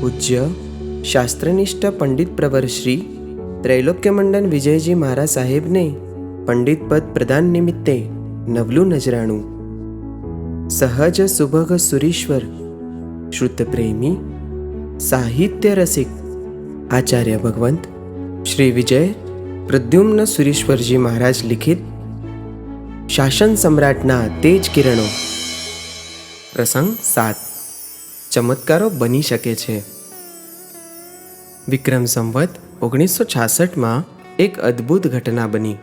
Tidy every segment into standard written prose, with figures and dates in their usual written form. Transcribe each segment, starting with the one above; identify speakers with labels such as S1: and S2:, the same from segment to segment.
S1: પૂજ્ય શાસ્ત્રનિષ્ઠ પંડિત પ્રવર શ્રી ત્રૈલોક્યમંડન વિજયજી મહારાજ સાહેબને પંડિત પદ પ્રદાન નિમિત્તે નવલું નજરાણું. સહજ સુભગ સુરીશ્વર શ્રુત પ્રેમી સાહિત્ય રસિક આચાર્ય ભગવંત શ્રી વિજય પ્રદ્યુમ્ન સુરીશ્વરજી મહારાજ લિખિત શાસન સમ્રાટના તેજ કિરણો. પ્રસંગ 7. ચમત્કારો બની શકે છે. વિક્રમ સંવત 1966માં એક અદ્ભુત ઘટના બની.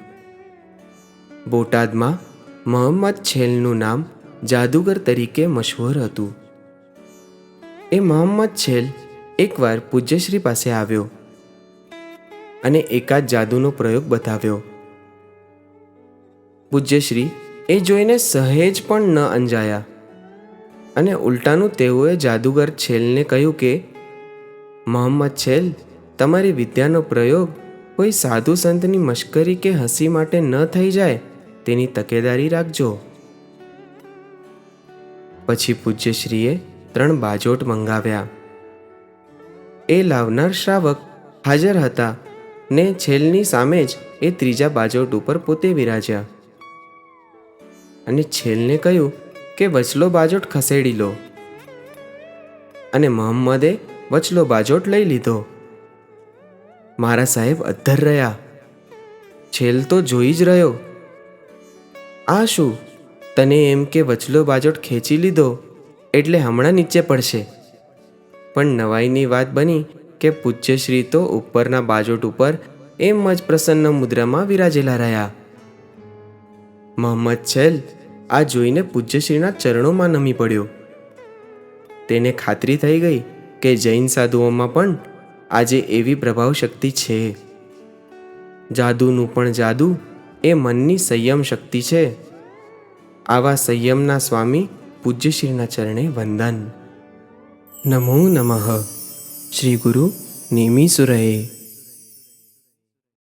S1: બોટાદમાં મોહમ્મદ છેલનું નામ જાદુગર તરીકે મશહૂર હતું. એ મોહમ્મદ છેલ એકવાર પૂજ્યશ્રી પાસે આવ્યો અને એકાદ જાદુનો પ્રયોગ બતાવ્યો. પૂજ્યશ્રી એ જોઈને સહેજ પણ ન અંજાયા અને ઉલટાનું તેઓએ જાદુગર છેલને કહ્યું કે મોહમ્મદ છેલ, તમારી વિદ્યાનો પ્રયોગ કોઈ સાધુ સંતની મશ્કરી કે હસી માટે ન થઈ જાય તેની તકેદારી રાખજો. પછી પૂજ્યશ્રીએ 3 બાજોટ મંગાવ્યા. એ લાવનાર શ્રાવક હાજર હતા ને છેલની સામે જ એ ત્રીજા બાજોટ ઉપર પોતે વિરાજ્યા અને છેલને કહ્યું કે વચલો બાજોટ ખસેડી લો, અને મોહમ્મદે વચલો બાજોટ લઈ લીધો. મારા સાહેબ અદ્ધર રહ્યા. છેલ તો જોઈ જ રહ્યો. આ શું, તને એમ કે વચલો બાજોટ ખેંચી લીધો એટલે હમણાં નીચે પડશે. પણ નવાઈની વાત બની કે પૂજ્યશ્રી તો ઉપરના બાજોટ ઉપર એમ જ પ્રસન્ન મુદ્રામાં વિરાજેલા રહ્યા. મોહમ્મદ છેલ આ જોઈને પૂજ્યશ્રીના ચરણોમાં નમી પડ્યો. તેને ખાતરી થઈ ગઈ કે જૈન સાધુઓમાં પણ આજે એવી પ્રભાવ શક્તિ છે. જાદુનું પણ જાદુ એ મનની સંયમ શક્તિ છે. આવા સંયમના સ્વામી પૂજ્યશ્રીના ચરણે વંદન. નમો નમઃ. શ્રી ગુરુ નેમિ સુરયે.